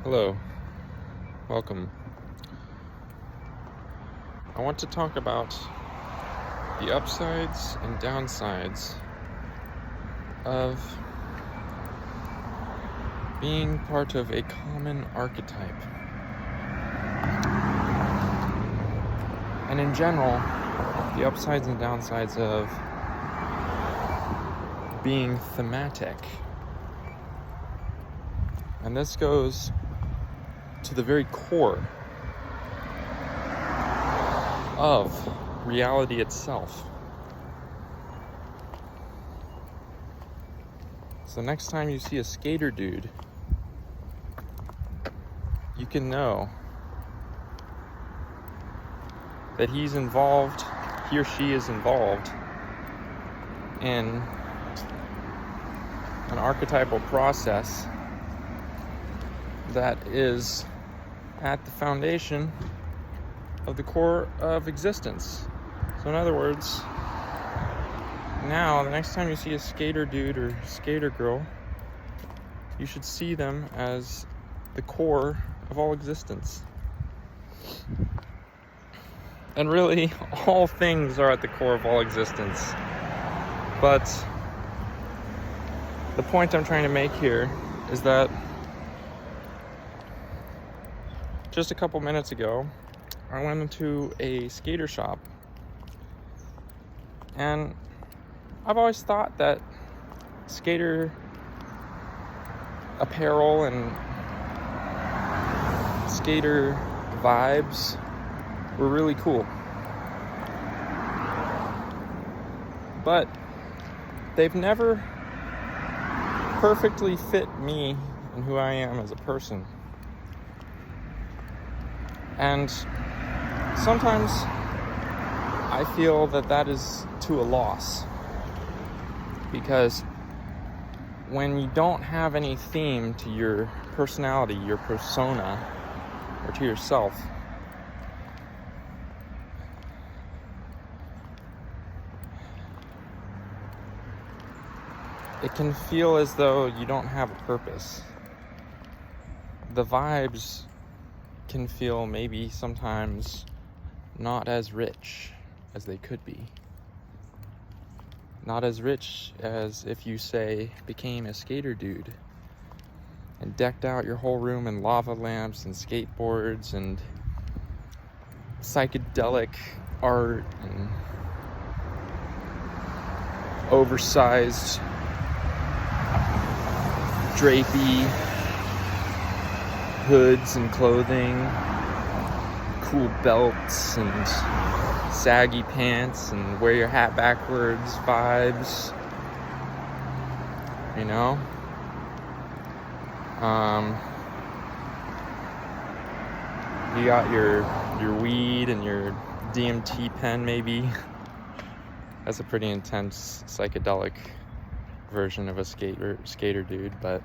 Hello, welcome. I want to talk about the upsides and downsides of being part of a common archetype. And in general, the upsides and downsides of being thematic. And this goes to the very core of reality itself. So next time you see a skater dude, you can know that he or she is involved in an archetypal process that is at the foundation of the core of existence. So in other words, now the next time you see a skater dude or skater girl, you should see them as the core of all existence. And really, all things are at the core of all existence. But the point I'm trying to make here is that just a couple minutes ago, I went into a skater shop, and I've always thought that skater apparel and skater vibes were really cool. But they've never perfectly fit me and who I am as a person. And sometimes I feel that is to a loss, because when you don't have any theme to your personality, your persona, or to yourself, it can feel as though you don't have a purpose. The vibes can feel maybe sometimes not as rich as they could be. Not as rich as if you, say, became a skater dude and decked out your whole room in lava lamps and skateboards and psychedelic art and oversized drapey hoods and clothing, cool belts and saggy pants and wear your hat backwards vibes, you know? You got your weed and your DMT pen maybe. That's a pretty intense psychedelic version of a skater dude, but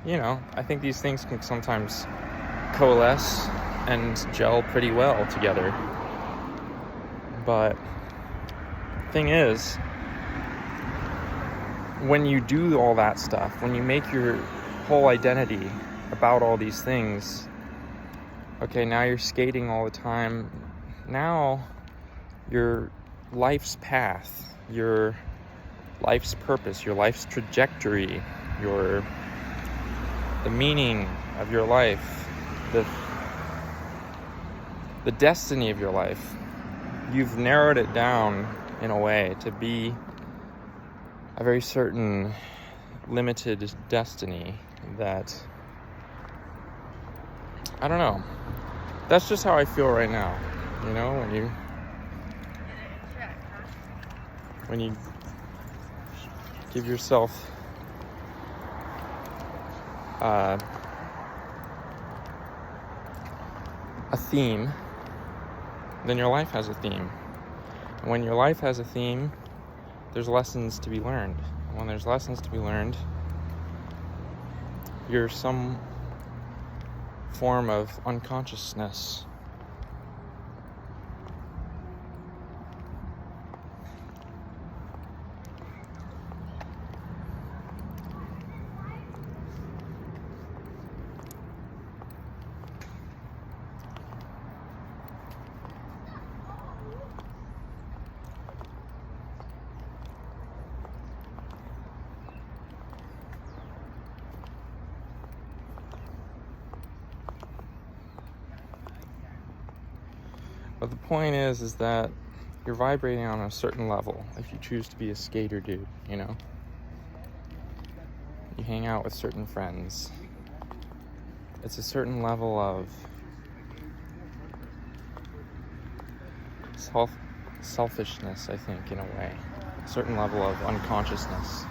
you know, I think these things can sometimes coalesce and gel pretty well together. But thing is, when you do all that stuff, when you make your whole identity about all these things, okay, now you're skating all the time. Now your life's path, your life's purpose, your life's trajectory, the meaning of your life, the destiny of your life, you've narrowed it down in a way to be a very certain limited destiny that, I don't know, that's just how I feel right now. You know, when you give yourself a theme, then your life has a theme. And when your life has a theme, there's lessons to be learned. And when there's lessons to be learned, you're some form of unconsciousness. But the point is that you're vibrating on a certain level if you choose to be a skater dude, you know? You hang out with certain friends. It's a certain level of selfishness, I think, in a way. A certain level of unconsciousness.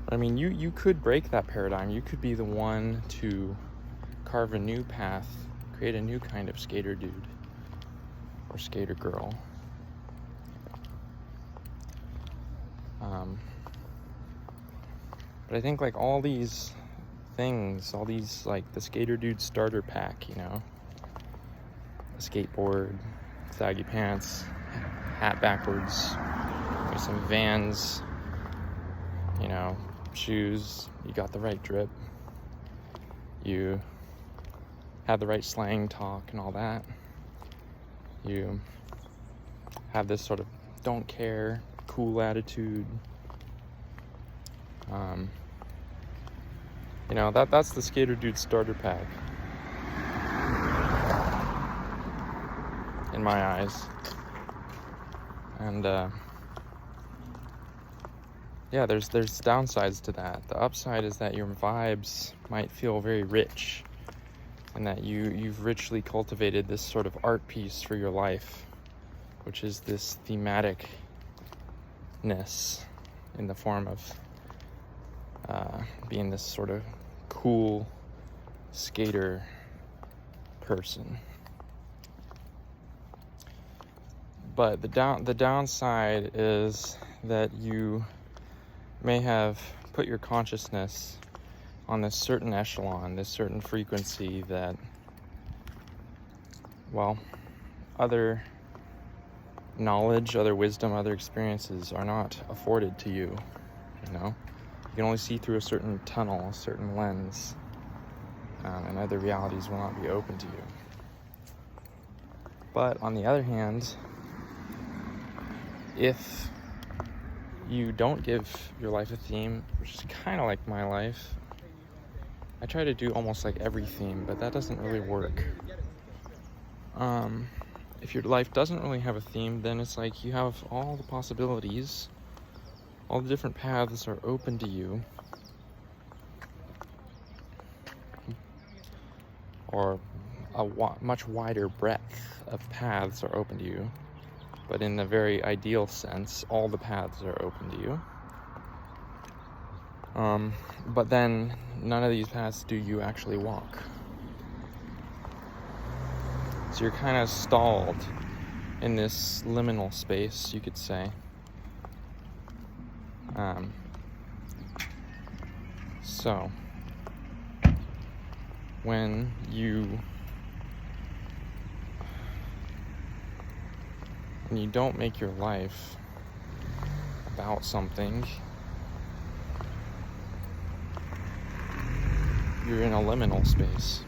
I mean, you could break that paradigm. You could be the one to carve a new path, create a new kind of skater dude or skater girl. But I think like all these things, all these like the skater dude starter pack, you know, a skateboard, saggy pants, hat backwards, maybe some Vans, you know, shoes, you got the right drip, you have the right slang talk and all that, you have this sort of don't care, cool attitude. You know, that's the skater dude starter pack in my eyes. And yeah, there's downsides to that. The upside is that your vibes might feel very rich, and that you've richly cultivated this sort of art piece for your life, which is this thematicness in the form of being this sort of cool skater person. But the downside is that you may have put your consciousness on this certain echelon, this certain frequency that, well, other knowledge, other wisdom, other experiences are not afforded to you, you know? You can only see through a certain tunnel, a certain lens, and other realities will not be open to you. But on the other hand, if you don't give your life a theme, which is kind of like my life, I try to do almost like every theme, but that doesn't really work. If your life doesn't really have a theme, then it's like you have all the possibilities, all the different paths are open to you, or a much wider breadth of paths are open to you. But in the very ideal sense, all the paths are open to you. But then none of these paths do you actually walk. So you're kind of stalled in this liminal space, you could say. So when you don't make your life about something, you're in a liminal space.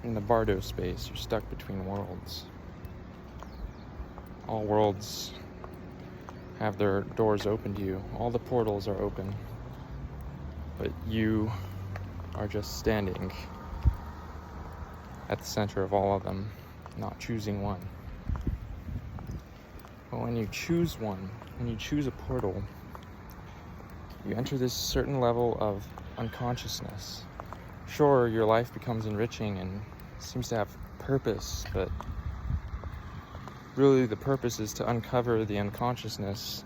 In the Bardo space, you're stuck between worlds. All worlds have their doors open to you. All the portals are open. But you are just standing at the center of all of them, not choosing one. But when you choose one, when you choose a portal, you enter this certain level of unconsciousness. Sure, your life becomes enriching and seems to have purpose, but really the purpose is to uncover the unconsciousness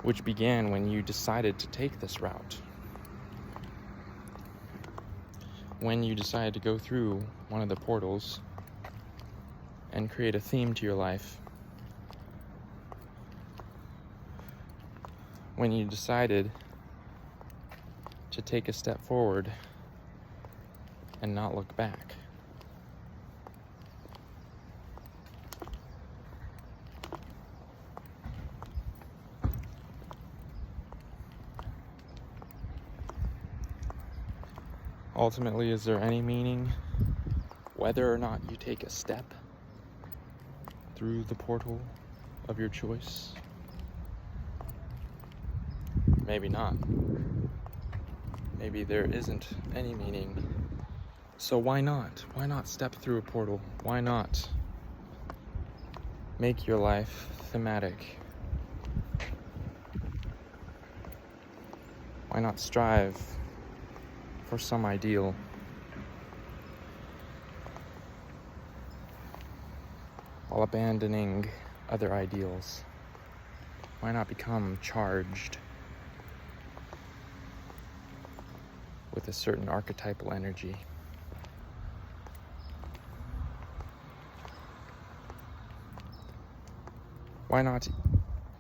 which began when you decided to take this route. When you decided to go through one of the portals and create a theme to your life. When you decided to take a step forward and not look back. Ultimately, is there any meaning whether or not you take a step through the portal of your choice? maybe not. Maybe there isn't any meaning. So why not? Why not step through a portal? Why not make your life thematic? Why not strive for some ideal? While abandoning other ideals. Why not become charged with a certain archetypal energy? Why not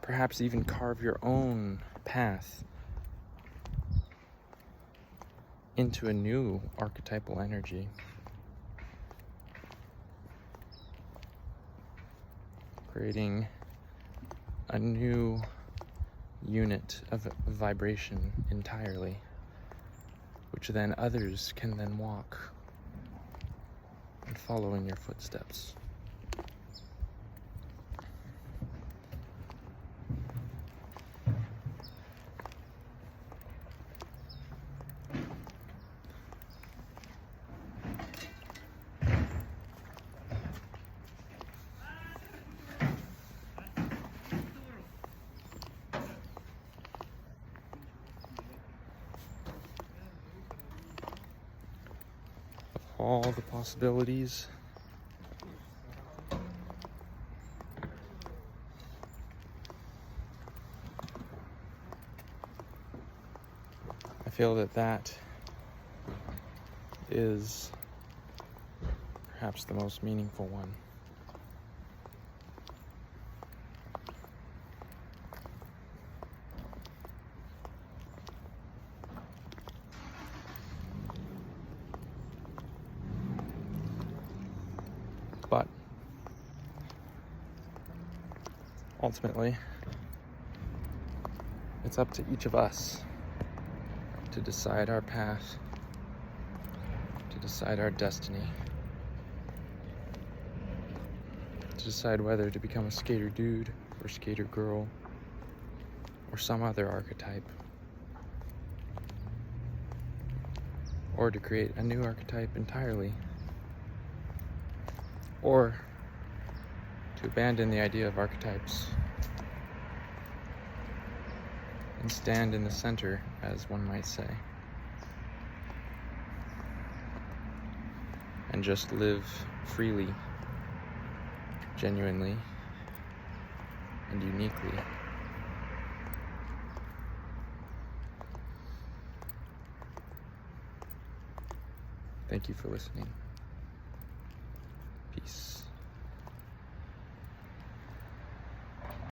perhaps even carve your own path into a new archetypal energy? Creating a new unit of vibration entirely, which then others can then walk and follow in your footsteps. All the possibilities, I feel that is perhaps the most meaningful one. But ultimately, it's up to each of us to decide our path, to decide our destiny, to decide whether to become a skater dude or skater girl or some other archetype, or to create a new archetype entirely, or to abandon the idea of archetypes and stand in the center, as one might say, and just live freely, genuinely, and uniquely. Thank you for listening. Peace.